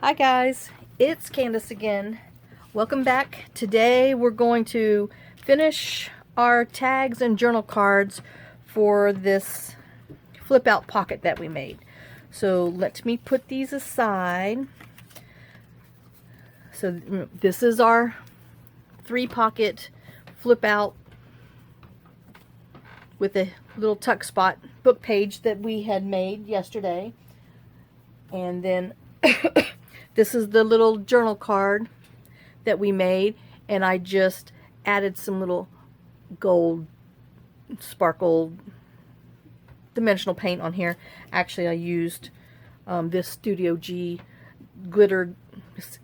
Hi guys, it's Candace again. Welcome back. Today we're going to finish our tags and journal cards for this flip out pocket that we made. So let me put these aside. So this is our 3-pocket flip out with a little tuck spot book page that we had made yesterday. And then this is the little journal card that we made, and I just added some little gold sparkle dimensional paint on here. Actually, I used this Studio G glitter,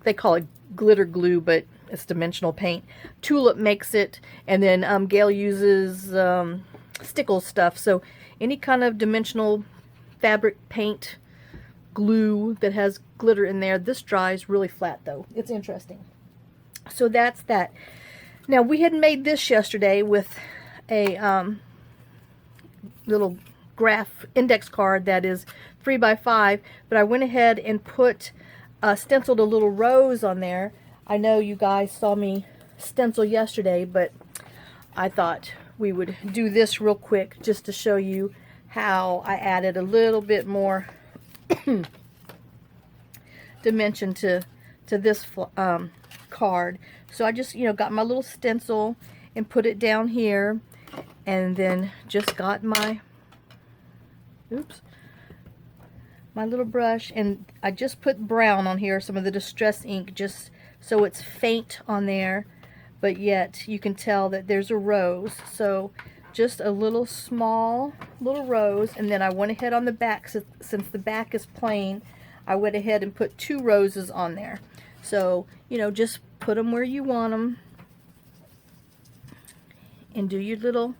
they call it glitter glue, but it's dimensional paint. Tulip makes it, and then Gail uses Stickles stuff. So any kind of dimensional fabric paint glue that has glitter in there. This dries really flat though. It's interesting. So that's that. Now we had made this yesterday with a little graph index card that is 3x5, but I went ahead and put stenciled a little rose on there. I know you guys saw me stencil yesterday, but I thought we would do this real quick just to show you how I added a little bit more dimension to this card. So I just got my little stencil and put it down here, and then just got my my little brush, and I just put brown on here, some of the distress ink, just so it's faint on there, but yet you can tell that there's a rose. So just a little small little rose, and then I went ahead on the back, since the back is plain, I went ahead and put 2 roses on there. So just put them where you want them and do your little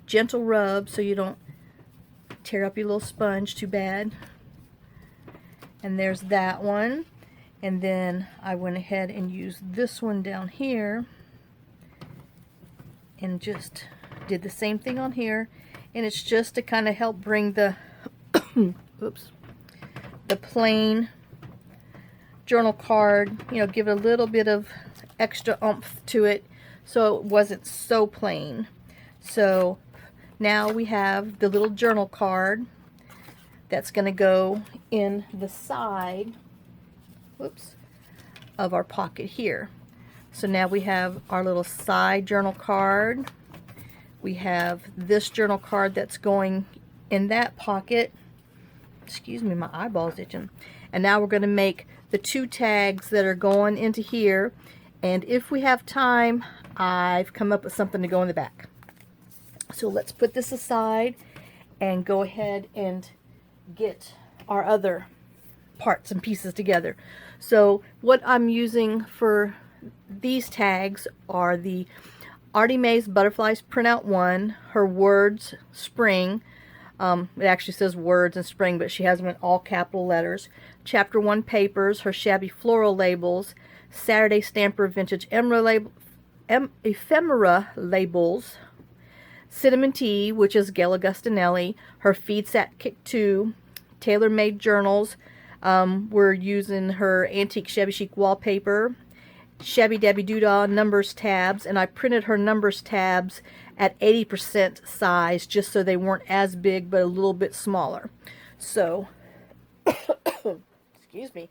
gentle rub so you don't tear up your little sponge too bad. And there's that one. And then I went ahead and used this one down here and just did the same thing on here, and it's just to kind of help bring the the plain journal card, give it a little bit of extra oomph to it so it wasn't so plain. So now we have the little journal card that's going to go in the side of our pocket here. So now we have our little side journal card. We have this journal card that's going in that pocket. Excuse me, my eyeball's itching. And now we're going to make the 2 tags that are going into here. And if we have time, I've come up with something to go in the back. So let's put this aside and go ahead and get our other parts and pieces together. So what I'm using for these tags are the Artie Mae's Butterflies Printout 1, her Words Spring. It actually says Words and Spring, but she has them in all capital letters. Chapter 1 Papers, her Shabby Floral Labels, Saturday Stamper Vintage Ephemera Labels, Cinnamon Tea, which is Gail Augustinelli, her Feedsat Kit 2, Tailor Made Journals. We're using her Antique Shabby Chic Wallpaper, Shabby Dabby Doodah numbers tabs, and I printed her numbers tabs at 80% size just so they weren't as big but a little bit smaller. So excuse me,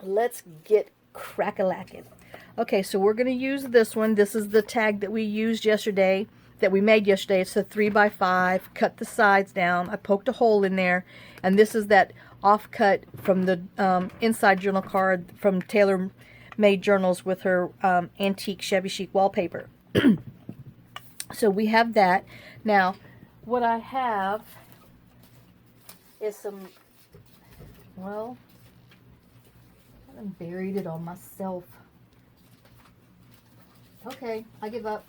let's get crack-a-lackin'. Okay, so we're going to use this one. This is the tag that we used yesterday, that we made yesterday. It's a 3x5. Cut the sides down. I poked a hole in there, and this is that offcut from the inside journal card from Tailor Made Journals with her Antique Shabby Chic Wallpaper. So we have that. Now, what I have is some, well, I buried it on myself. Okay, I give up.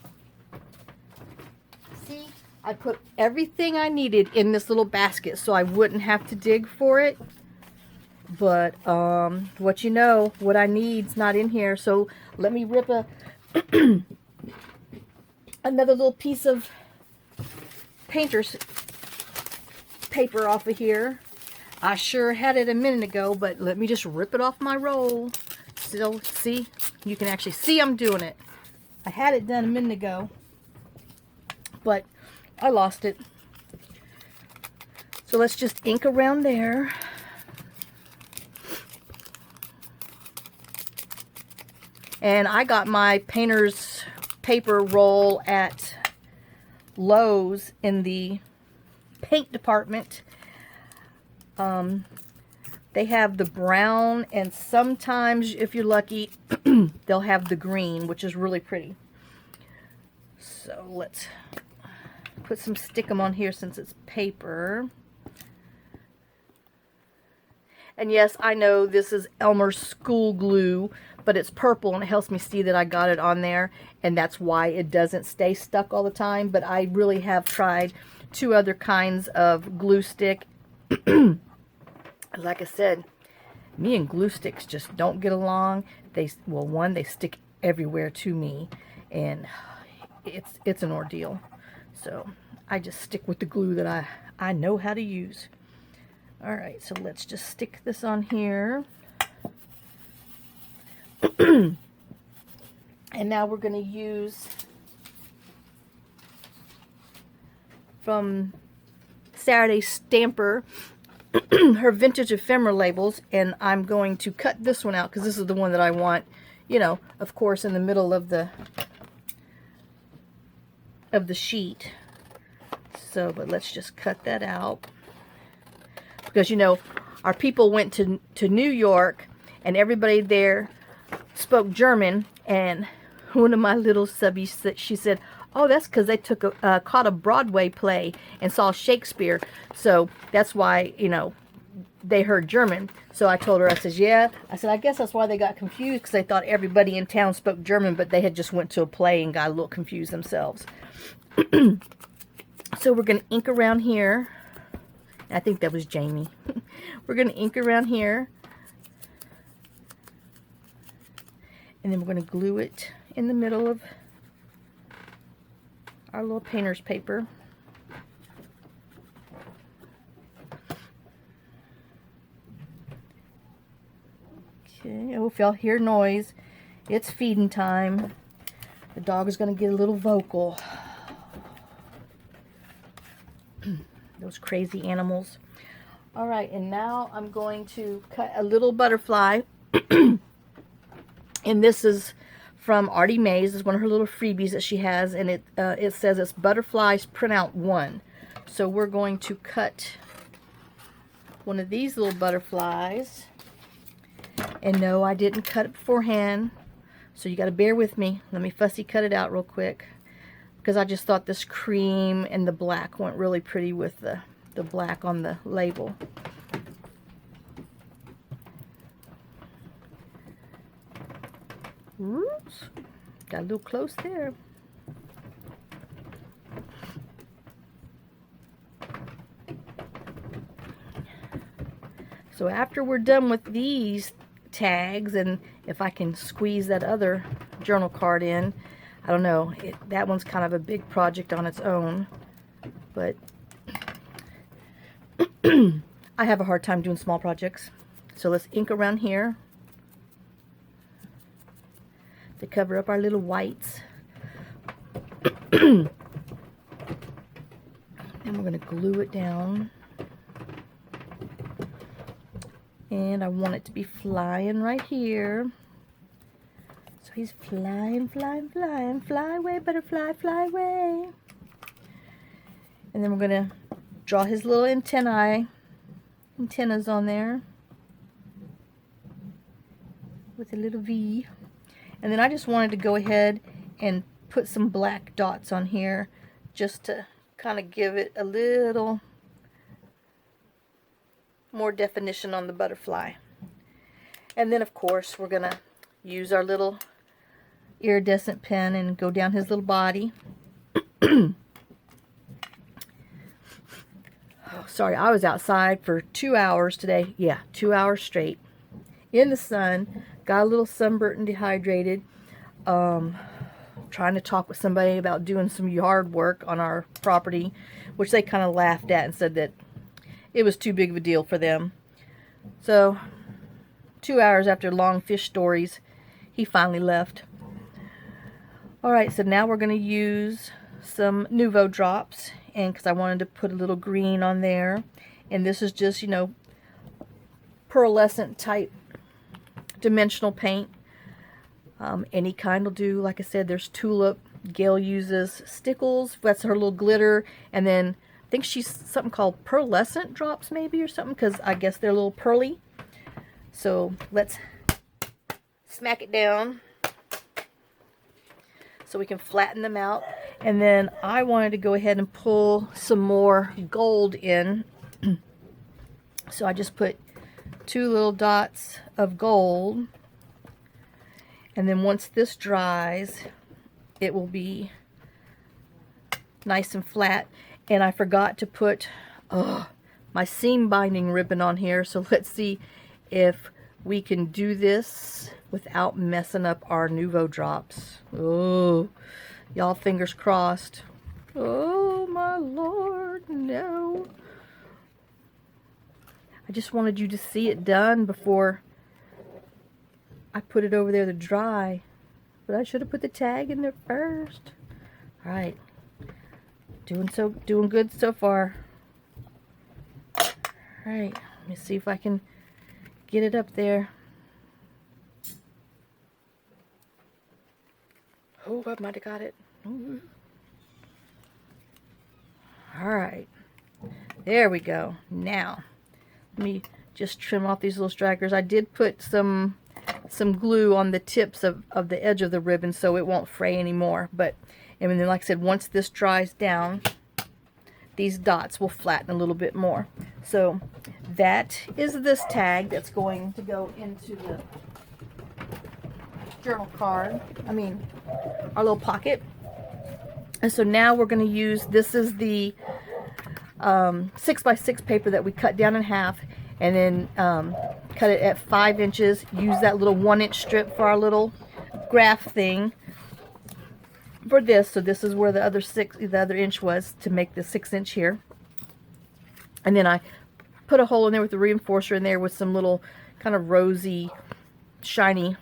See, I put everything I needed in this little basket so I wouldn't have to dig for it. But what I need's not in here. So let me rip another little piece of painter's paper off of here. I sure had it a minute ago, but let me just rip it off my roll. Still, see? You can actually see I'm doing it. I had it done a minute ago, but I lost it. So let's just ink around there. And I got my painter's paper roll at Lowe's in the paint department. They have the brown, and sometimes, if you're lucky, they'll have the green, which is really pretty. So let's put some stickum on here since it's paper. And yes, I know this is Elmer's school glue, but it's purple and it helps me see that I got it on there, and that's why it doesn't stay stuck all the time. But I really have tried 2 other kinds of glue stick. Like I said, me and glue sticks just don't get along. Well, one, they stick everywhere to me, and it's an ordeal. So I just stick with the glue that I know how to use. Alright, so let's just stick this on here. And now we're going to use from Saturday Stamper her vintage ephemera labels, and I'm going to cut this one out because this is the one that I want, you know, of course, in the middle of the sheet. So, but let's just cut that out, because you know our people went to New York and everybody there spoke German, and one of my little subbies, she said, oh, that's because they caught a Broadway play and saw Shakespeare. So that's why, you know, they heard German. So I told her, I said, yeah. I said, I guess that's why they got confused, because they thought everybody in town spoke German, but they had just went to a play and got a little confused themselves. So we're going to ink around here. I think that was Jamie. We're going to ink around here. And then we're going to glue it in the middle of our little painter's paper. Okay, oh, if y'all hear noise, it's feeding time. The dog is going to get a little vocal. Those crazy animals. Alright, and now I'm going to cut a little butterfly. And this is from Artie Mays. It's one of her little freebies that she has, and it says it's Butterflies Printout 1. So we're going to cut one of these little butterflies. And no, I didn't cut it beforehand, so you got to bear with me. Let me fussy cut it out real quick, because I just thought this cream and the black went really pretty with the black on the label. Oops, got a little close there. So after we're done with these tags, and if I can squeeze that other journal card in, I don't know, that one's kind of a big project on its own, but I have a hard time doing small projects. So let's ink around here to cover up our little whites. And we're going to glue it down. And I want it to be flying right here. So he's flying, flying, flying. Fly away, butterfly, fly away. And then we're going to draw his little antennas on there with a little V. And then I just wanted to go ahead and put some black dots on here just to kind of give it a little more definition on the butterfly. And then of course we're gonna use our little iridescent pen and go down his little body. Oh, sorry, I was outside for 2 hours today. Yeah, 2 hours straight in the sun. Got a little sunburnt and dehydrated. Trying to talk with somebody about doing some yard work on our property, which they kind of laughed at and said that it was too big of a deal for them. So 2 hours after long fish stories, he finally left. Alright, so now we're going to use some Nuvo drops, and because I wanted to put a little green on there, and this is just, you know, pearlescent type dimensional paint. Any kind will do. Like I said, there's tulip. Gail uses Stickles. That's her little glitter. And then I think she's something called pearlescent drops maybe or something, because I guess they're a little pearly. So let's smack it down so we can flatten them out. And then I wanted to go ahead and pull some more gold in. So I just put 2 little dots of gold. And then once this dries, it will be nice and flat. And I forgot to put my seam binding ribbon on here. So let's see if we can do this without messing up our Nuvo drops. Oh, y'all fingers crossed. Oh my Lord, no. I just wanted you to see it done before I put it over there to dry. But I should have put the tag in there first. Alright. Doing good so far. Alright, let me see if I can get it up there. Oh, I might have got it. Alright. There we go. Now, let me just trim off these little stragglers. I did put some glue on the tips of the edge of the ribbon so it won't fray anymore. But, and then like I said, once this dries down, these dots will flatten a little bit more. So that is this tag that's going to go into the journal card. I mean, our little pocket. And so now we're going to use, this is the 6x6 paper that we cut down in half, and then cut it at 5 inches. Use that little 1-inch strip for our little graph thing for this. So this is where the other inch was to make the 6-inch here. And then I put a hole in there with the reinforcer in there with some little kind of rosy, shiny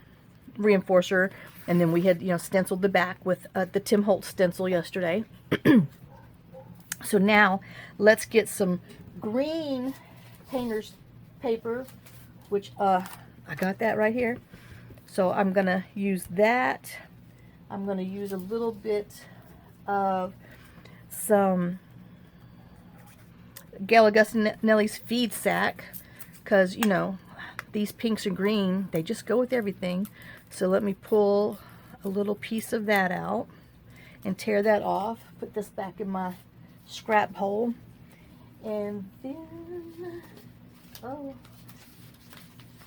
reinforcer. And then we had, you know, stenciled the back with the Tim Holtz stencil yesterday. So now let's get some green painter's paper, which I got that right here. So I'm gonna use that. I'm gonna use a little bit of some Gail Augustinelli's feed sack, because you know these pinks and green, they just go with everything. So let me pull a little piece of that out and tear that off. Put this back in my scrap hole. And then, oh,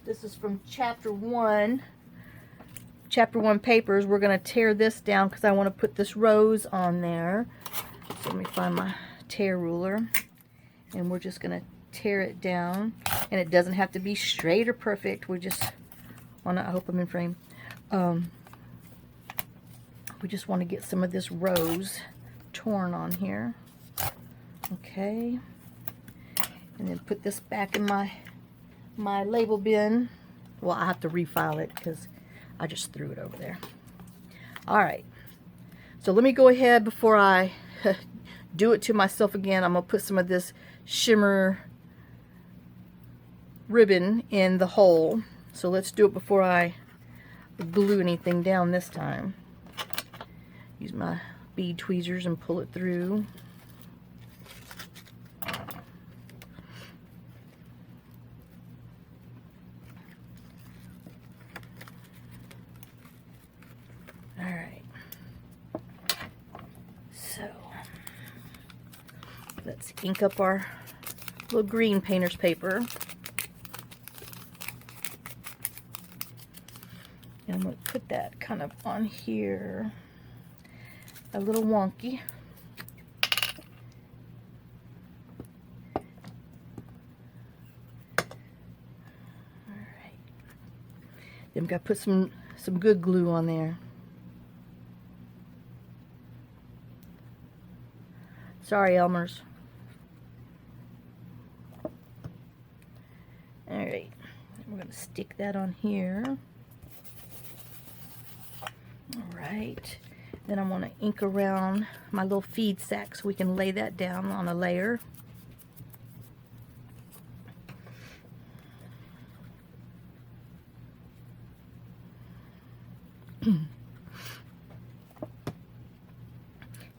this is from chapter 1 papers. We're going to tear this down because I want to put this rose on there. So let me find my tear ruler, and we're just going to tear it down. And it doesn't have to be straight or perfect. We just want to, I hope I'm in frame. We just want to get some of this rose torn on here. Okay. And then put this back in my label bin. Well, I have to refile it because I just threw it over there. Alright. So let me go ahead before I do it to myself again. I'm going to put some of this shimmer ribbon in the hole. So let's do it before I glue anything down this time. Use my bead tweezers and pull it through. Alright. So let's ink up our little green painter's paper. And I'm going to put that kind of on here. A little wonky. Alright. Then we've got to put some good glue on there. Sorry, Elmers. Alright. stick that on here. Alright. Then I want to ink around my little feed sack so we can lay that down on a layer.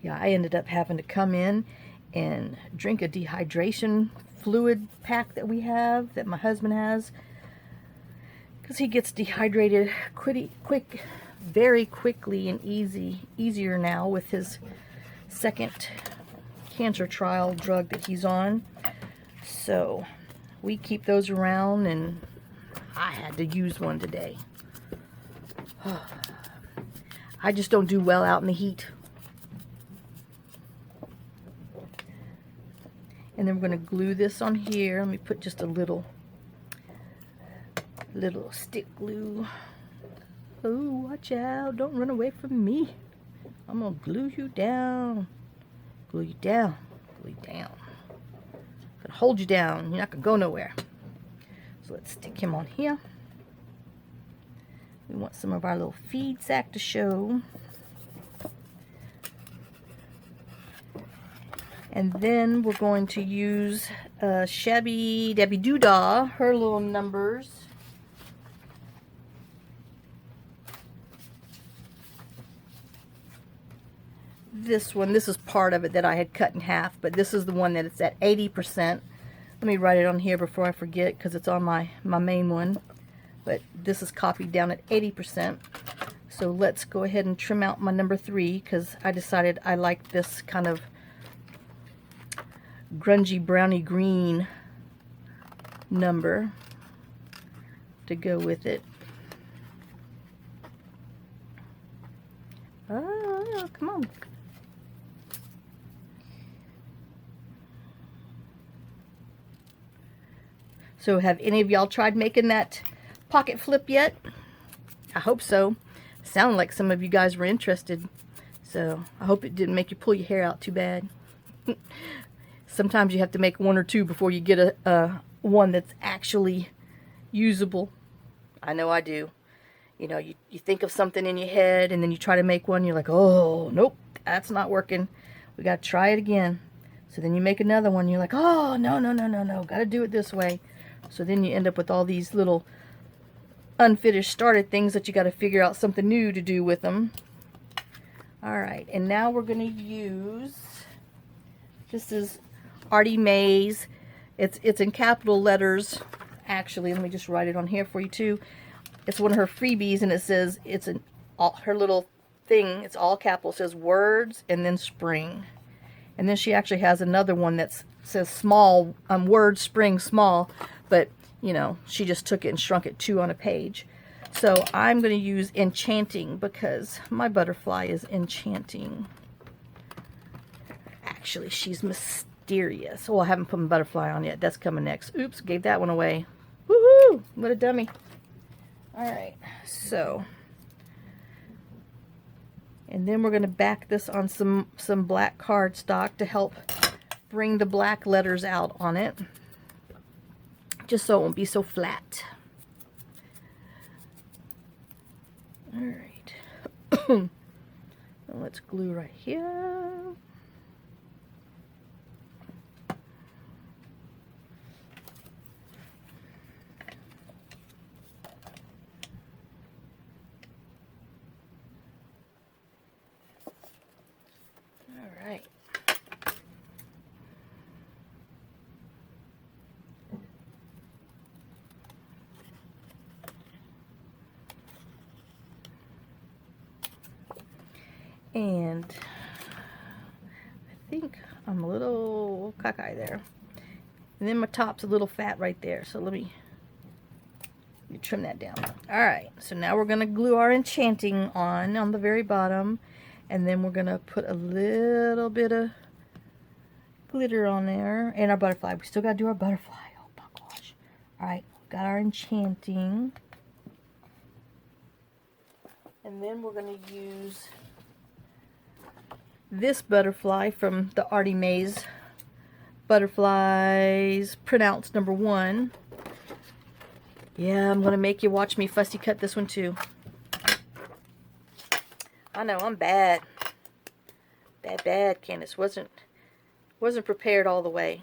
Yeah, I ended up having to come in and drink a dehydration fluid pack that we have, that my husband has, because he gets dehydrated very quickly and easier now with his second cancer trial drug that he's on. So we keep those around, and I had to use one today. I just don't do well out in the heat. And then we're going to glue this on here. Let me put just a little stick glue. Oh, watch out. Don't run away from me. I'm going to glue you down. Glue you down. Glue you down. I'm going to hold you down. You're not going to go nowhere. So let's stick him on here. We want some of our little feed sack to show. And then we're going to use Shabby Debbie Doodah, her little numbers. This one, this is part of it that I had cut in half, but this is the one that it's at 80%. Let me write it on here before I forget, because it's on my main one. But this is copied down at 80%. So let's go ahead and trim out my number 3, because I decided I like this kind of grungy browny green number to go with it. Oh, come on. So have any of y'all tried making that pocket flip yet? I hope so. Sound like some of you guys were interested. So I hope it didn't make you pull your hair out too bad. Sometimes you have to make 1 or 2 before you get a one that's actually usable. I know I do. You know, you think of something in your head and then you try to make one. You're like, oh, nope, that's not working. We got to try it again. So then you make another one. You're like, oh, no. Got to do it this way. So then you end up with all these little unfinished started things that you got to figure out something new to do with them. All right, and now we're going to use, this is Artie Mae's. It's in capital letters. Actually, let me just write it on here for you too. It's one of her freebies, and it says, her little thing, it's all capital, it says words and then spring. And then she actually has another one that says small, word spring small, but you know, she just took it and shrunk it 2 on a page. So I'm going to use enchanting because my butterfly is enchanting. Actually, she's mysterious. Oh, I haven't put my butterfly on yet. That's coming next. Oops, gave that one away. Woohoo! What a dummy. Alright, so. And then we're going to back this on some black cardstock to help bring the black letters out on it. Just so it won't be so flat. Alright. Let's glue right here. Alright. And I think I'm a little cockeyed there. And then my top's a little fat right there. So let me trim that down. Alright, so now we're going to glue our enchanting on the very bottom. And then we're going to put a little bit of glitter on there. And our butterfly. We still got to do our butterfly. Oh my gosh. Alright, got our enchanting. And then we're going to use this butterfly from the Artie Mae's Butterflies Pronounced #1. Yeah, I'm going to make you watch me fussy cut this one too. I know, I'm bad. Bad, Candace. Wasn't prepared all the way.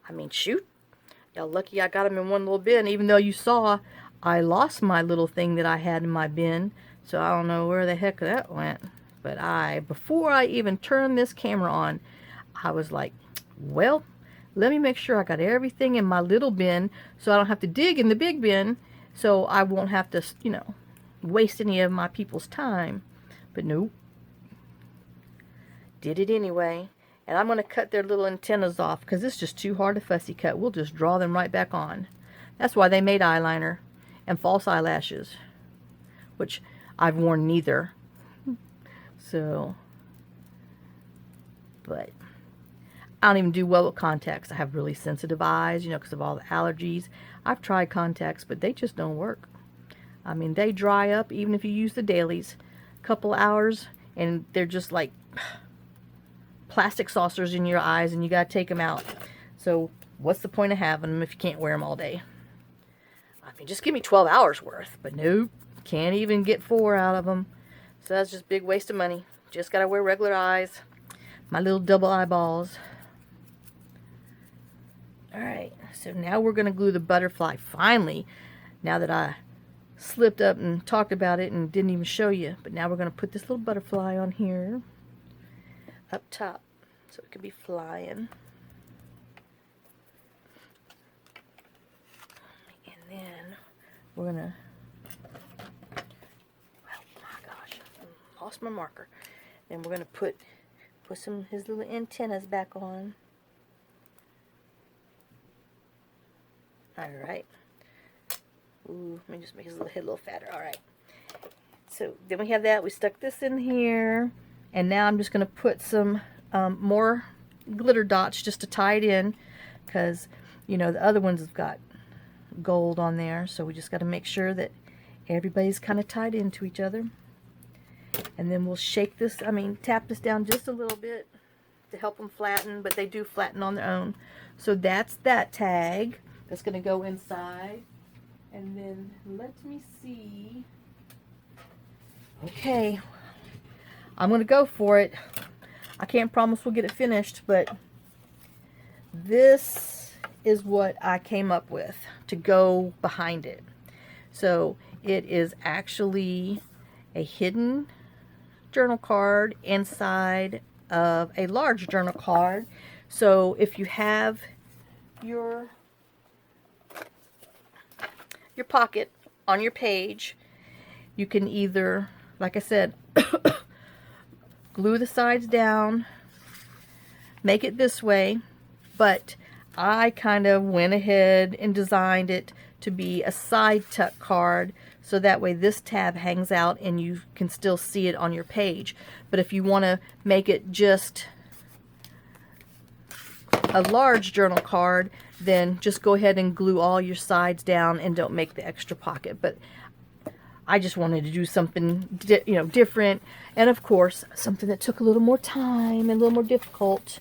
I mean, shoot. Y'all lucky I got them in one little bin, even though you saw I lost my little thing that I had in my bin. So I don't know where the heck that went. But before I even turned this camera on, I was like, well, let me make sure I got everything in my little bin so I don't have to dig in the big bin, so I won't have to, you know, waste any of my people's time. But nope. Did it anyway. And I'm going to cut their little antennas off because it's just too hard to fussy cut. We'll just draw them right back on. That's why they made eyeliner and false eyelashes, which I've worn neither. So, but I don't even do well with contacts. I have really sensitive eyes, you know, because of all the allergies. I've tried contacts, but they just don't work. I mean, they dry up even if you use the dailies. A couple hours, and they're just like plastic saucers in your eyes, and you got to take them out. So what's the point of having them if you can't wear them all day? I mean, just give me 12 hours worth. But nope, can't even get 4 out of them. So that's just a big waste of money. Just got to wear regular eyes. My little double eyeballs. Alright, so now we're going to glue the butterfly. Finally, now that I slipped up and talked about it and didn't even show you. But now we're going to put this little butterfly on here. Up top, so it could be flying. And then we're gonna, well, my gosh, I lost my marker. Then we're gonna put his little antennas back on. All right. Ooh, let me just make his little head a little fatter. All right. So then we have that. We stuck this in here. And now I'm just going to put some more glitter dots just to tie it in, because, you know, the other ones have got gold on there. So we just got to make sure that everybody's kind of tied into each other. And then we'll shake this, tap this down just a little bit to help them flatten, but they do flatten on their own. So that's that tag that's going to go inside. And then let me see. Okay. I'm going to go for it. I can't promise we'll get it finished, but this is what I came up with to go behind it. So it is actually a hidden journal card inside of a large journal card. So if you have your pocket on your page, you can either, like I said, glue the sides down, make it this way, but I kind of went ahead and designed it to be a side tuck card, so that way this tab hangs out and you can still see it on your page. But if you want to make it just a large journal card, then just go ahead and glue all your sides down and don't make the extra pocket. But I just wanted to do something, different, and of course, something that took a little more time and a little more difficult.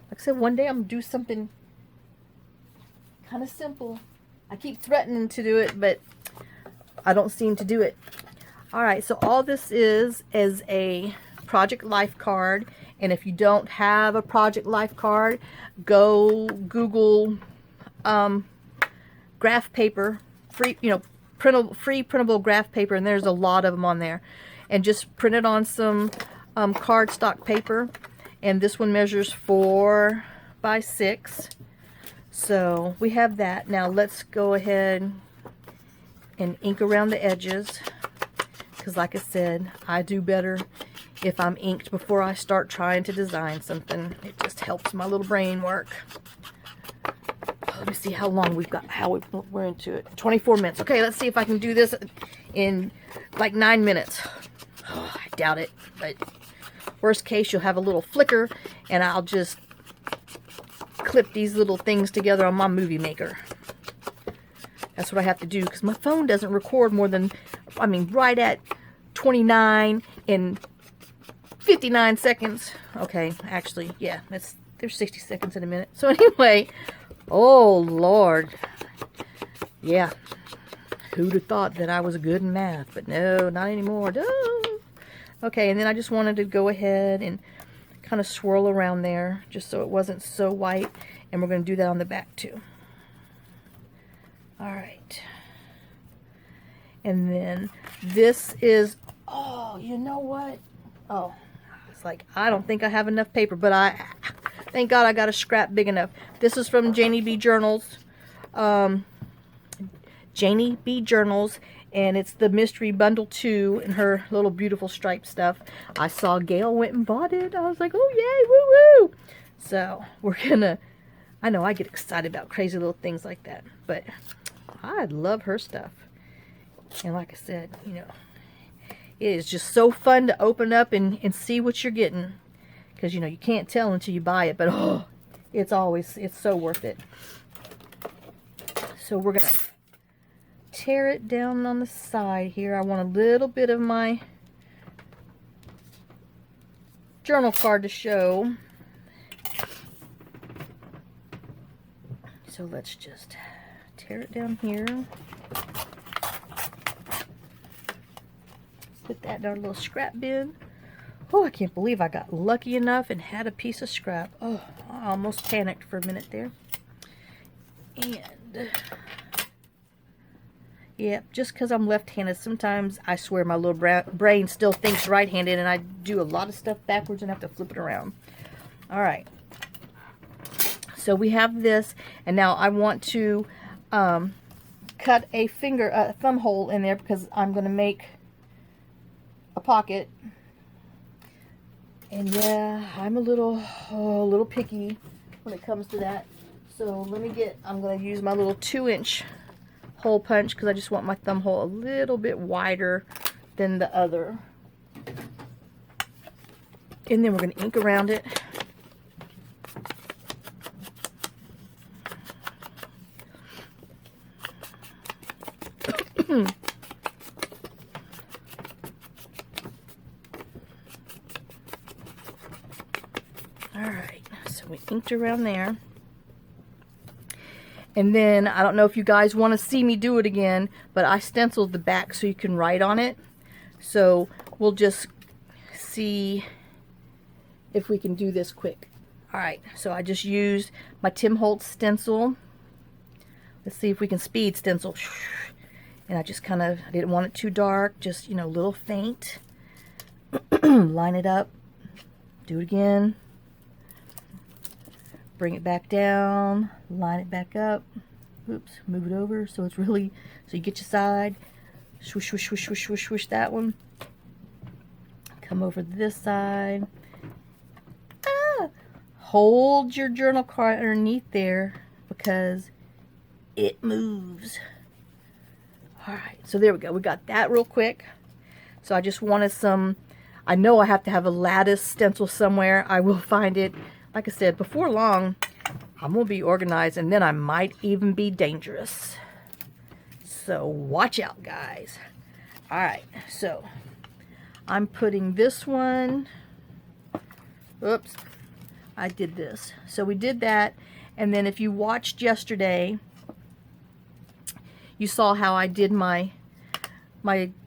Like I said, one day I'm going to do something kind of simple. I keep threatening to do it, but I don't seem to do it. Alright, so all this is a Project Life card, and if you don't have a Project Life card, go Google graph paper, free, free printable graph paper, and there's a lot of them on there, and just print it on some cardstock paper. And this one measures 4 by 6, so we have that. Now let's go ahead and ink around the edges, because like I said, I do better if I'm inked before I start trying to design something. It just helps my little brain work. Let me see how long we've got, we're into it. 24 minutes. Okay, let's see if I can do this in like 9 minutes. Oh, I doubt it, but worst case, you'll have a little flicker, and I'll just clip these little things together on my movie maker. That's what I have to do, because my phone doesn't record more than, right at 29 and 59 seconds. Okay, actually, yeah, there's 60 seconds in a minute. So anyway, oh Lord, Yeah, who'd have thought that I was good in math? But no, not anymore. No. Okay, and then I just wanted to go ahead and kind of swirl around there just so it wasn't so white. And we're going to do that on the back too. All right. And then this is, oh, you know what? Oh, it's like, I don't think I have enough paper, but thank God I got a scrap big enough. This is from Janie B. Journals. Janie B. Journals, and it's the Mystery Bundle 2 and her little beautiful striped stuff. I saw Gail went and bought it. I was like, oh yay, woo woo. So we're gonna, I know I get excited about crazy little things like that, but I love her stuff. And like I said, you know, it is just so fun to open up and see what you're getting. Because, you know, you can't tell until you buy it, but oh, it's so worth it. So we're going to tear it down on the side here. I want a little bit of my journal card to show. So let's just tear it down here. Put that in our little scrap bin. Oh, I can't believe I got lucky enough and had a piece of scrap. Oh, I almost panicked for a minute there. And, yeah, just because I'm left-handed, sometimes I swear my little brain still thinks right-handed, and I do a lot of stuff backwards and have to flip it around. All right. So we have this, and now I want to cut a thumb hole in there because I'm going to make a pocket. And yeah, I'm a little picky when it comes to that. So I'm going to use my little 2-inch hole punch because I just want my thumb hole a little bit wider than the other. And then we're going to ink around it. Alright, so we inked around there. And then, I don't know if you guys want to see me do it again, but I stenciled the back so you can write on it. So, we'll just see if we can do this quick. Alright, so I just used my Tim Holtz stencil. Let's see if we can speed stencil. And I just I didn't want it too dark, just, you know, a little faint. Line it up. Do it again. Bring it back down, line it back up. Oops, move it over so it's really, so you get your side. Swoosh, swoosh, swoosh, swoosh, swoosh, swoosh that one. Come over this side. Ah! Hold your journal card underneath there because it moves. Alright, so there we go. We got that real quick. So I just wanted some, I know I have to have a lattice stencil somewhere. I will find it. Like I said, before long, I'm going to be organized, and then I might even be dangerous. So, watch out, guys. Alright, so, I'm putting this one, oops, I did this. So, we did that, and then if you watched yesterday, you saw how I did my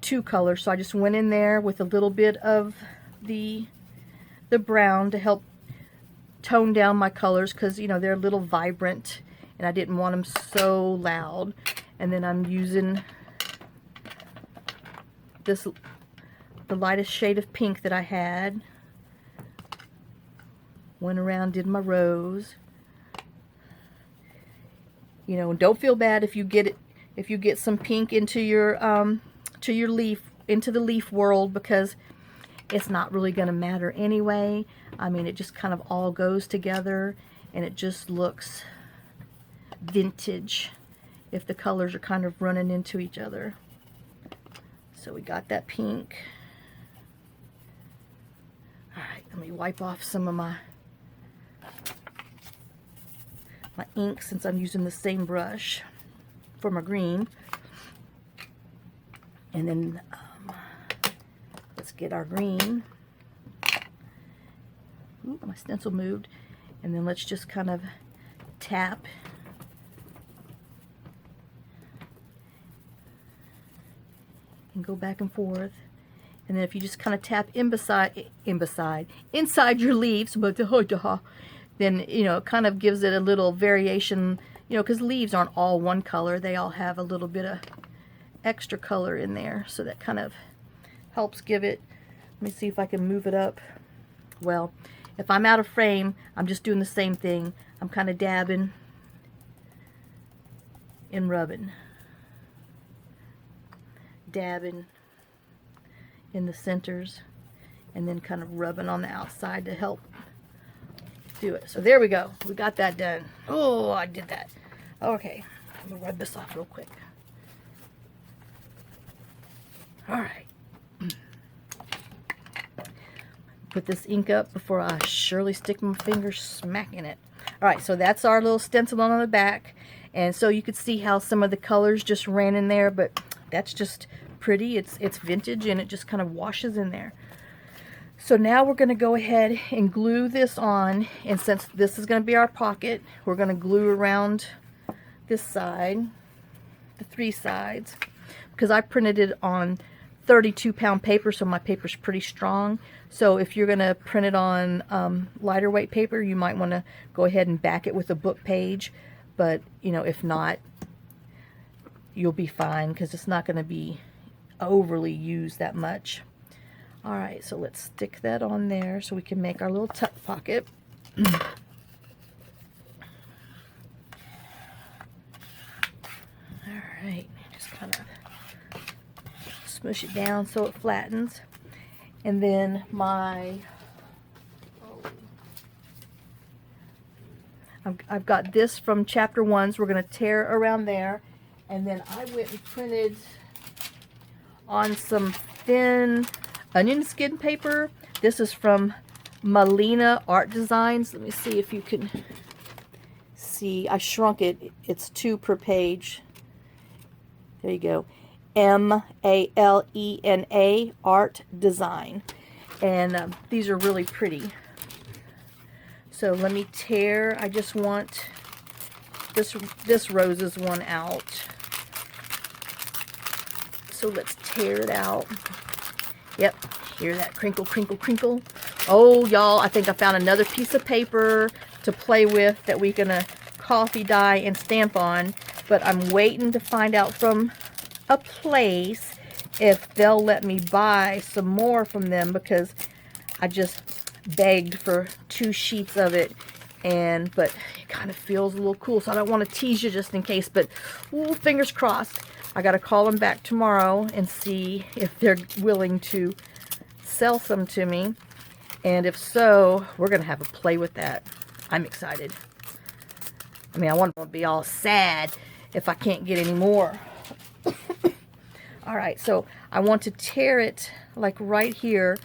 2 colors. So, I just went in there with a little bit of the brown to help tone down my colors because, you know, they're a little vibrant and I didn't want them so loud. And then I'm using the lightest shade of pink that I had. Went around, did my rose. You know, and don't feel bad if you get some pink into your leaf, into the leaf world, because it's not really going to matter anyway. I mean, it just kind of all goes together and it just looks vintage if the colors are kind of running into each other. So we got that pink. Alright, let me wipe off some of my ink since I'm using the same brush for my green. And then let's get our green. Ooh, my stencil moved. And then let's just kind of tap and go back and forth. And then if you just kind of tap inside your leaves, then, you know, it kind of gives it a little variation, you know, because leaves aren't all one color. They all have a little bit of extra color in there. So that kind of helps give it. Let me see if I can move it up. Well, if I'm out of frame, I'm just doing the same thing. I'm kind of dabbing and rubbing. Dabbing in the centers and then kind of rubbing on the outside to help do it. So there we go. We got that done. Oh, I did that. Okay, I'm gonna rub this off real quick. All right. Put this ink up before I surely stick my finger smack in it. All right, so that's our little stencil on the back. And so you could see how some of the colors just ran in there, but that's just pretty. It's vintage and it just kind of washes in there. So now we're going to go ahead and glue this on, and since this is going to be our pocket, we're going to glue around this side, the three sides, because I printed it on 32-pound paper, so my paper's pretty strong. So if you're going to print it on lighter weight paper, you might want to go ahead and back it with a book page, but you know, if not, you'll be fine because it's not going to be overly used that much. All right, so let's stick that on there so we can make our little tuck pocket. All right, just kind of smush it down so it flattens. And then I've got this from chapter 1, so we're going to tear around there. And then I went and printed on some thin onion skin paper. This is from Malina Art Designs. Let me see if you can see. I shrunk it. It's 2 per page. There you go. M-A-L-E-N-A Art Design. And these are really pretty. So let me tear. I just want this roses one out. So let's tear it out. Yep, hear that crinkle, crinkle, crinkle. Oh, y'all, I think I found another piece of paper to play with that we're gonna coffee dye and stamp on. But I'm waiting to find out from a place if they'll let me buy some more from them, because I just begged for 2 sheets of it, but it kind of feels a little cool, so I don't want to tease you just in case, but ooh, fingers crossed. I got to call them back tomorrow and see if they're willing to sell some to me, and if so, we're gonna have a play with that. I'm excited. I mean, I want to be all sad if I can't get any more. All right, so I want to tear it like right here,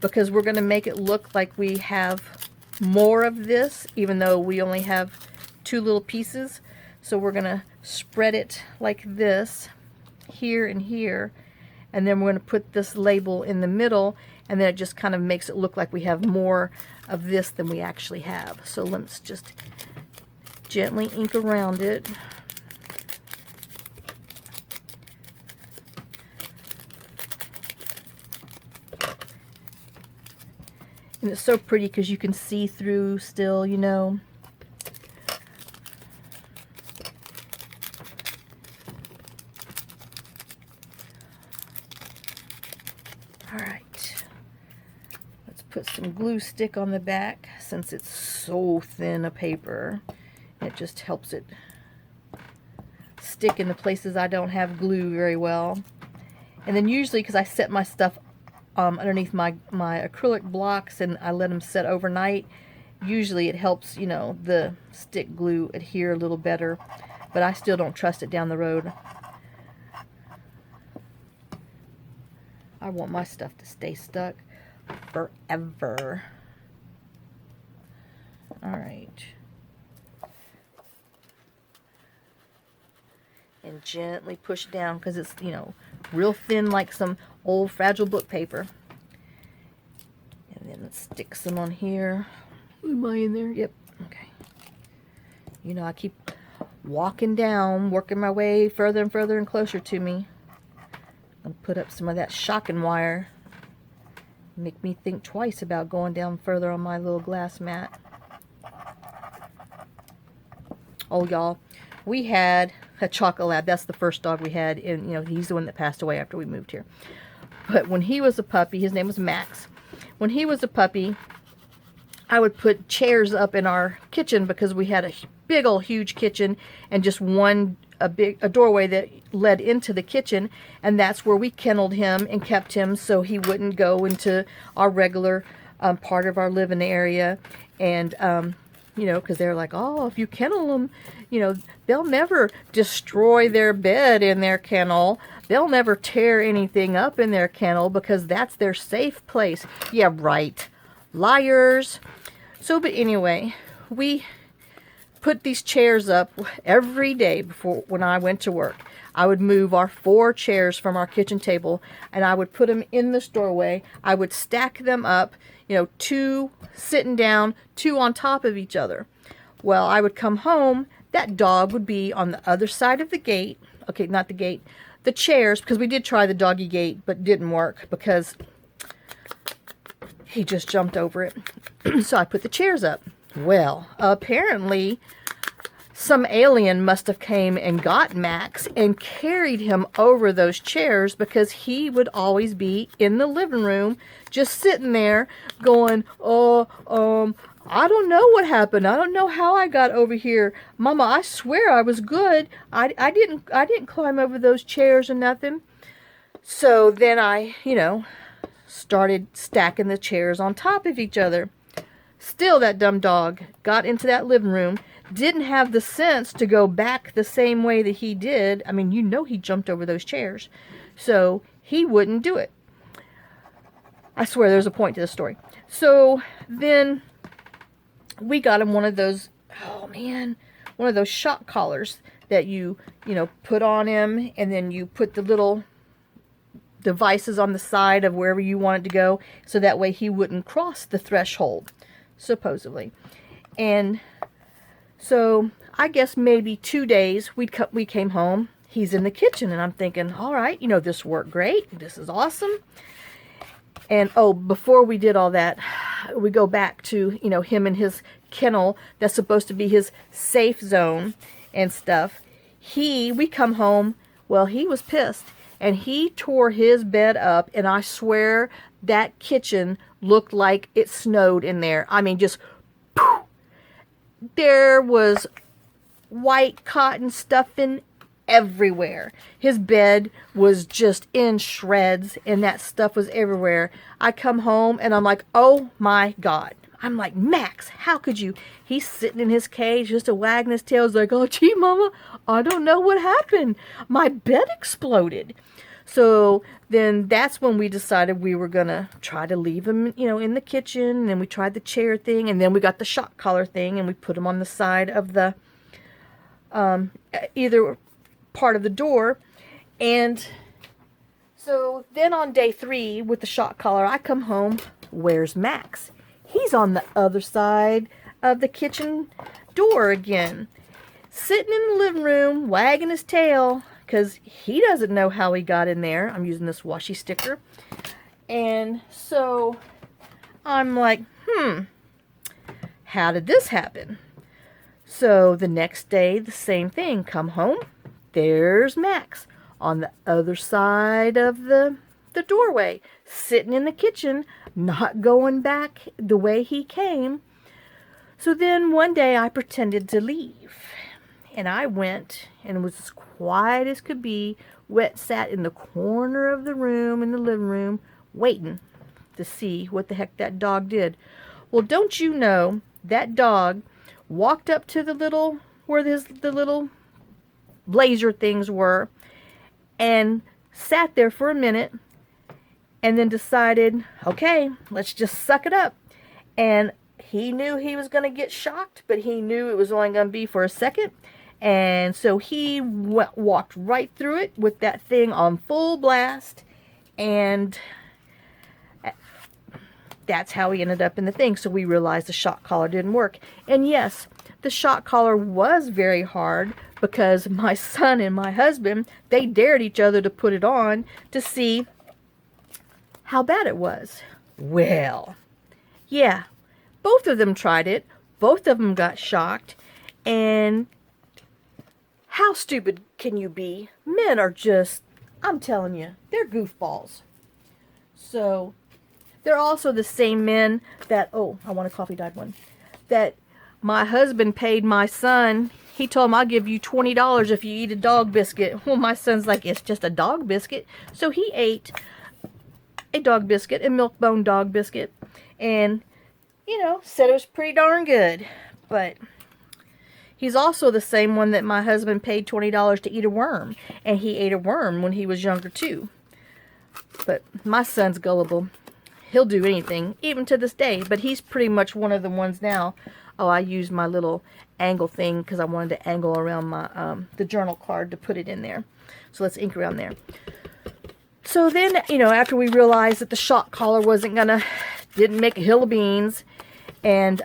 because we're going to make it look like we have more of this, even though we only have 2 little pieces. So we're going to spread it like this, here and here, and then we're going to put this label in the middle, and then it just kind of makes it look like we have more of this than we actually have. So let's just gently ink around it. And it's so pretty because you can see through still, you know. Alright. Let's put some glue stick on the back since it's so thin a paper. It just helps it stick in the places I don't have glue very well. And then usually, because I set my stuff underneath my acrylic blocks and I let them set overnight, usually it helps, you know, the stick glue adhere a little better, but I still don't trust it down the road. I want my stuff to stay stuck forever. Alright. And gently push down because it's, you know, real thin like some old fragile book paper. And then let's stick some on here. Am I in there? Yep. Okay. You know, I keep walking down, working my way further and further and closer to me. I'll put up some of that shocking wire. Make me think twice about going down further on my little glass mat. Oh, y'all, we had a Chocolate Lab. That's the first dog we had, and you know, he's the one that passed away after we moved here. But when he was a puppy, his name was Max. When he was a puppy, I would put chairs up in our kitchen because we had a big old huge kitchen and just a doorway that led into the kitchen, and that's where we kenneled him and kept him so he wouldn't go into our regular part of our living area. And you know, because they're like, oh, if you kennel them, you know, they'll never destroy their bed in their kennel. They'll never tear anything up in their kennel because that's their safe place. Yeah, right. Liars. So, but anyway, we put these chairs up every day before when I went to work. I would move our 4 chairs from our kitchen table and I would put them in this doorway. I would stack them up, you know, 2 sitting down, 2 on top of each other. Well, I would come home, that dog would be on the other side of the gate. Okay, not the gate, the chairs, because we did try the doggy gate, but didn't work because he just jumped over it. So I put the chairs up. Well, apparently some alien must have came and got Max and carried him over those chairs because he would always be in the living room just sitting there going, I don't know what happened. I don't know how I got over here. Mama, I swear I was good. I didn't climb over those chairs or nothing. So then I, you know, started stacking the chairs on top of each other. Still, that dumb dog got into that living room, didn't have the sense to go back the same way that he did. I mean, you know, he jumped over those chairs. So he wouldn't do it. I swear there's a point to the story. So then we got him one of those, oh man, one of those shock collars that you know, put on him, and then you put the little devices on the side of wherever you wanted to go, so that way he wouldn't cross the threshold, supposedly. And so I guess maybe 2 days we came home, he's in the kitchen, and I'm thinking, all right, you know, this worked great, this is awesome. And oh, before we did all that, we go back to, you know, him and his kennel that's supposed to be his safe zone and stuff. We come home, well, he was pissed, and he tore his bed up, and I swear that kitchen looked like it snowed in there. I mean, just poof. There was white cotton stuffing everywhere. His bed was just in shreds, and that stuff was everywhere. I come home, and I'm like, oh my God. I'm like, Max, how could you? He's sitting in his cage, just a wagging his tail. He's like, oh, gee, Mama, I don't know what happened. My bed exploded. So then that's when we decided we were going to try to leave him, you know, in the kitchen. And then we tried the chair thing, and then we got the shock collar thing, and we put him on the side of the, either part of the door. And so then on day 3 with the shock collar, I come home. Where's Max? He's on the other side of the kitchen door again, sitting in the living room, wagging his tail, because he doesn't know how he got in there. I'm using this washi sticker. And so I'm like, how did this happen? So the next day, the same thing. Come home, there's Max on the other side of the doorway, sitting in the kitchen, not going back the way he came. So then one day I pretended to leave, and I went and was as quiet as could be, sat in the corner of the room, in the living room, waiting to see what the heck that dog did. Well, don't you know, that dog walked up to the little, where the little blazer things were, and sat there for a minute, and then decided, okay, let's just suck it up. And he knew he was going to get shocked, but he knew it was only going to be for a second. And so he walked right through it with that thing on full blast. And that's how he ended up in the thing. So we realized the shock collar didn't work. And yes, the shock collar was very hard because my son and my husband, they dared each other to put it on to see how bad it was. Well, yeah, both of them tried it. Both of them got shocked. And how stupid can you be? Men are just, I'm telling you, they're goofballs. So, they're also the same men that, oh, I want a coffee dyed one, that my husband paid my son. He told him, I'll give you $20 if you eat a dog biscuit. Well, my son's like, it's just a dog biscuit. So he ate a dog biscuit, a milk-bone dog biscuit, and, you know, said it was pretty darn good. But he's also the same one that my husband paid $20 to eat a worm, and he ate a worm when he was younger too. But my son's gullible. He'll do anything, even to this day, but he's pretty much one of the ones now. Oh, I used my little angle thing because I wanted to angle around my the journal card to put it in there. So let's ink around there. So then, you know, after we realized that the shock collar didn't make a hill of beans, and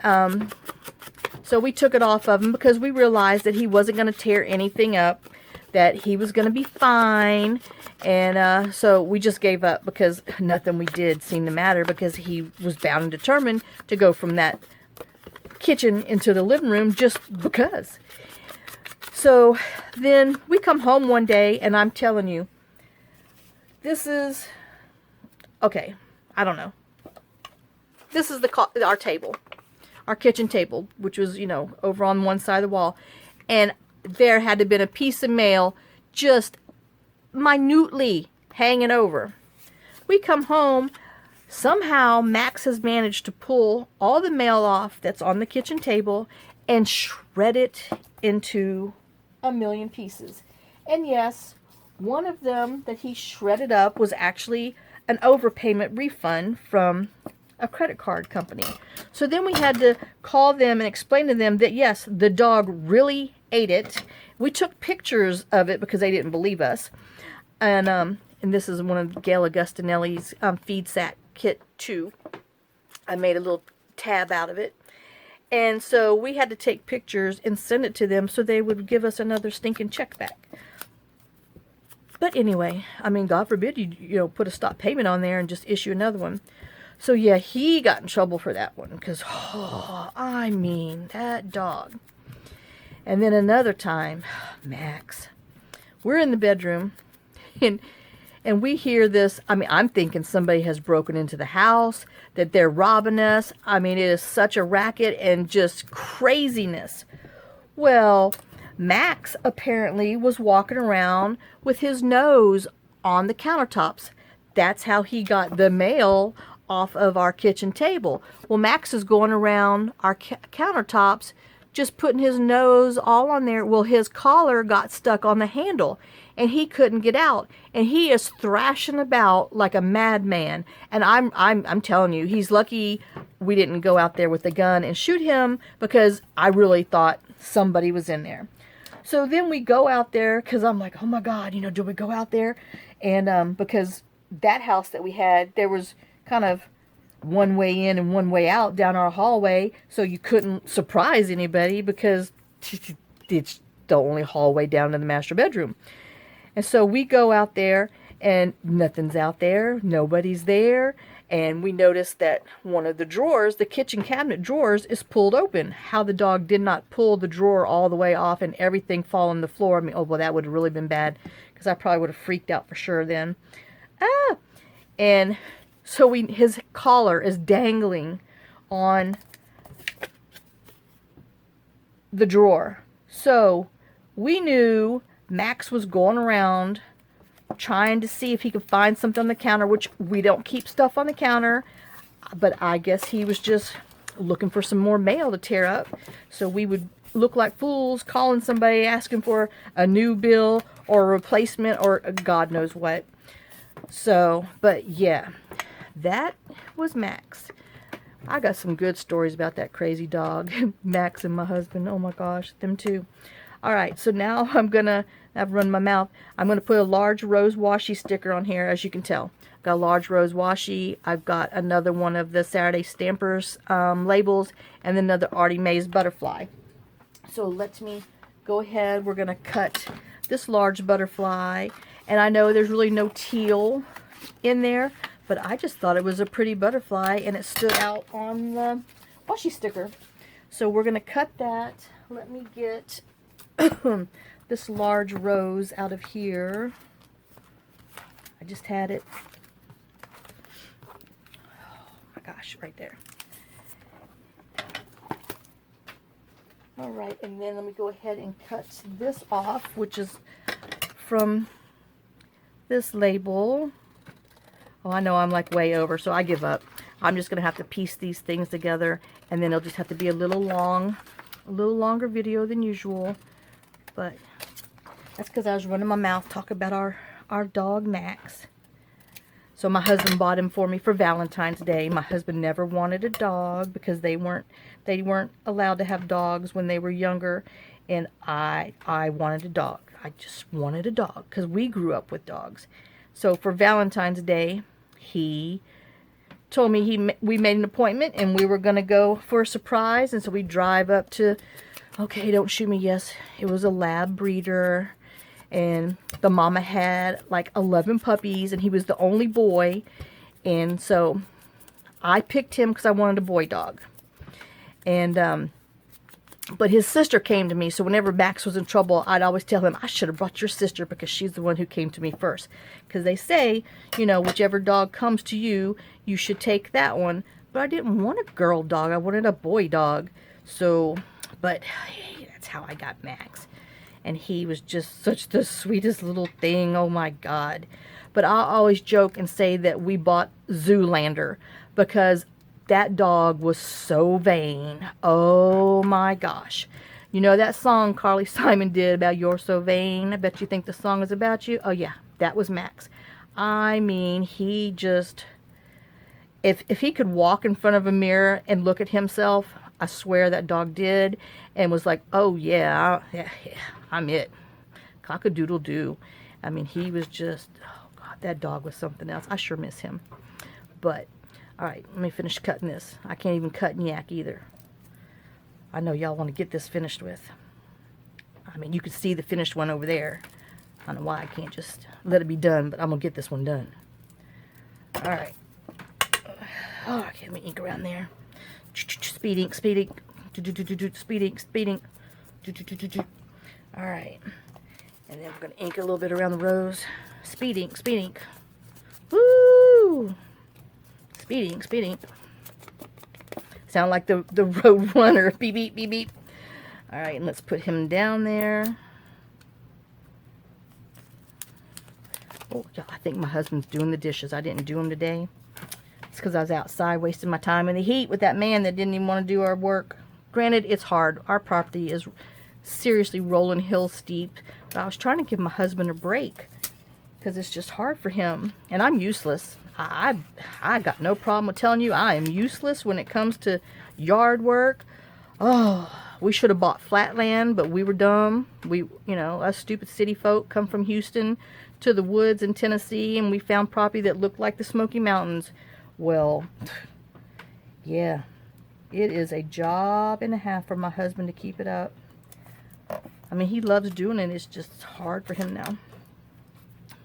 so we took it off of him because we realized that he wasn't going to tear anything up, that he was going to be fine, and so we just gave up because nothing we did seemed to matter because he was bound and determined to go from that kitchen into the living room just because. So then we come home one day, and I'm telling you, this is, okay, I don't know. This is our table, our kitchen table, which was, you know, over on one side of the wall. And there had to have been a piece of mail just minutely hanging over. We come home. Somehow Max has managed to pull all the mail off that's on the kitchen table and shred it into a million pieces. And yes, one of them that he shredded up was actually an overpayment refund from a credit card company. So then we had to call them and explain to them that yes, the dog really ate it. We took pictures of it because they didn't believe us. And this is one of Gail Augustinelli's feed sack kit 2. I made a little tab out of it. And so we had to take pictures and send it to them so they would give us another stinking check back. But anyway, I mean, God forbid you know, put a stop payment on there and just issue another one. So yeah, he got in trouble for that one because, oh, I mean, that dog. And then another time, Max, we're in the bedroom and we hear this. I mean, I'm thinking somebody has broken into the house, that they're robbing us. I mean, it is such a racket and just craziness. Well, Max apparently was walking around with his nose on the countertops. That's how he got the mail off of our kitchen table. Well, Max is going around our countertops just putting his nose all on there. Well, his collar got stuck on the handle and he couldn't get out, and he is thrashing about like a madman. And I'm telling you, he's lucky we didn't go out there with a gun and shoot him because I really thought somebody was in there. So then we go out there because I'm like, oh my God, you know, do we go out there? And because that house that we had, there was kind of one way in and one way out down our hallway, so you couldn't surprise anybody because it's the only hallway down to the master bedroom. And so we go out there and nothing's out there, nobody's there, and we noticed that one of the drawers, the kitchen cabinet drawers, is pulled open. How the dog did not pull the drawer all the way off and everything fall on the floor. I mean, oh well, that would have really been bad because I probably would have freaked out for sure then. And so his collar is dangling on the drawer. So we knew Max was going around trying to see if he could find something on the counter, which we don't keep stuff on the counter, but I guess he was just looking for some more mail to tear up. So we would look like fools calling somebody asking for a new bill or a replacement or God knows what. So, but yeah, that was Max. I got some good stories about that crazy dog. Max and my husband, oh my gosh, them too. Alright, so now I've run my mouth. I'm going to put a large rose washi sticker on here, as you can tell. I've got a large rose washi. I've got another one of the Saturday Stampers labels, and then another Artie Mays butterfly. So let me go ahead. We're going to cut this large butterfly. And I know there's really no teal in there, but I just thought it was a pretty butterfly and it stood out on the washi sticker. So we're going to cut that. Let me get this large rose out of here. I just had it. Oh my gosh, right there. All right, and then let me go ahead and cut this off, which is from this label. Oh, I know I'm like way over, so I give up. I'm just going to have to piece these things together, and then it'll just have to be a little longer video than usual. But that's because I was running my mouth talking about our dog Max. So my husband bought him for me for Valentine's Day. My husband never wanted a dog because they weren't allowed to have dogs when they were younger, and I wanted a dog. I just wanted a dog because we grew up with dogs. So for Valentine's Day, he told me we made an appointment and we were going to go for a surprise. And so we drive up to, okay, don't shoot me, yes, it was a lab breeder. And the mama had like 11 puppies and he was the only boy. And so I picked him because I wanted a boy dog. And but his sister came to me, so whenever Max was in trouble, I'd always tell him, I should have brought your sister because she's the one who came to me first. Because they say, you know, whichever dog comes to you, you should take that one. But I didn't want a girl dog. I wanted a boy dog. So, but hey, that's how I got Max. And he was just such the sweetest little thing. Oh my God. But I always joke and say that we bought Zoolander because that dog was so vain. Oh my gosh. You know that song Carly Simon did about You're So Vain? I bet you think the song is about you. Oh yeah, that was Max. I mean, he just, if he could walk in front of a mirror and look at himself, I swear that dog did, and was like, oh yeah, I'm it. Cock-a-doodle-doo. I mean, he was just, oh God, that dog was something else. I sure miss him. But all right, let me finish cutting this. I can't even cut yak either. I know y'all want to get this finished with. I mean, you can see the finished one over there. I don't know why I can't just let it be done, but I'm going to get this one done. All right. Oh, okay, let me ink around there. Speed ink, speed ink. Speed ink, speed ink. All right. And then we're going to ink a little bit around the rose. Speed ink, speed ink. Woo! Speeding, speeding. Sound like the road runner. Beep, beep, beep, beep. All right, and let's put him down there. Oh, yeah, I think my husband's doing the dishes. I didn't do them today. It's because I was outside wasting my time in the heat with that man that didn't even want to do our work. Granted, it's hard. Our property is seriously rolling hill steep. But I was trying to give my husband a break because it's just hard for him. And I'm useless. I got no problem with telling you I am useless when it comes to yard work. Oh, we should have bought flat land, but we were dumb. We, you know, us stupid city folk come from Houston to the woods in Tennessee, and we found property that looked like the Smoky Mountains. Well, yeah, it is a job and a half for my husband to keep it up. I mean, he loves doing it. It's just hard for him now.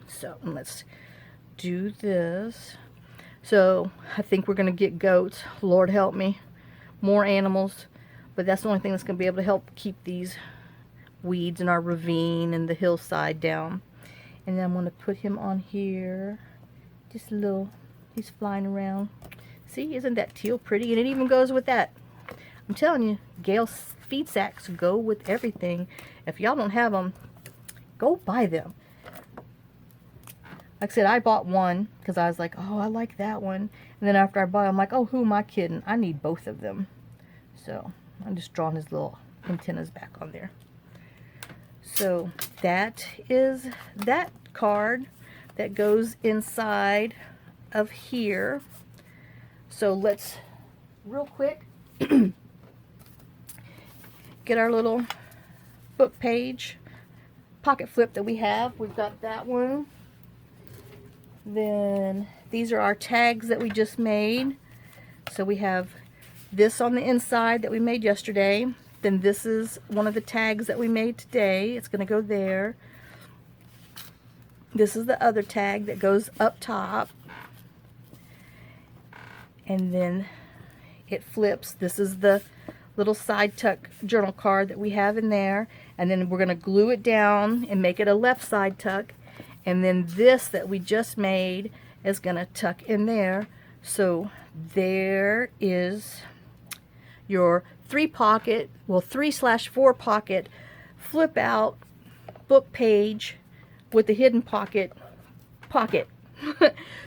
So let's do this. So I think we're going to get goats. Lord help me. More animals. But that's the only thing that's going to be able to help keep these weeds in our ravine and the hillside down. And then I'm going to put him on here. Just a little, he's flying around. See, isn't that teal pretty? And it even goes with that. I'm telling you, Gale's feed sacks go with everything. If y'all don't have them, go buy them. Like I said, I bought one because I was like, oh, I like that one. And then after I bought it, I'm like, oh, who am I kidding? I need both of them. So I'm just drawing his little antennas back on there. So that is that card that goes inside of here. So let's real quick get our little book page pocket flip that we have. We've got that one. Then these are our tags that we just made. So we have this on the inside that we made yesterday. Then this is one of the tags that we made today. It's going to go there. This is the other tag that goes up top. And then it flips. This is the little side tuck journal card that we have in there. And then we're going to glue it down and make it a left side tuck. And then this that we just made is going to tuck in there. So there is your 3/4 pocket flip out book page with the hidden pocket.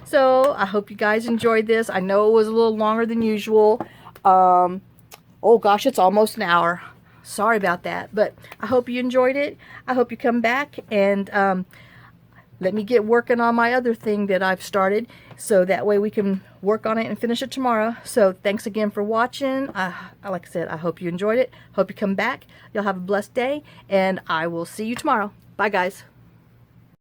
So I hope you guys enjoyed this. I know it was a little longer than usual. Oh gosh, it's almost an hour. Sorry about that, but I hope you enjoyed it. I hope you come back and let me get working on my other thing that I've started, so that way we can work on it and finish it tomorrow. So thanks again for watching. Like I said, I hope you enjoyed it. Hope you come back. Y'all have a blessed day, and I will see you tomorrow. Bye, guys.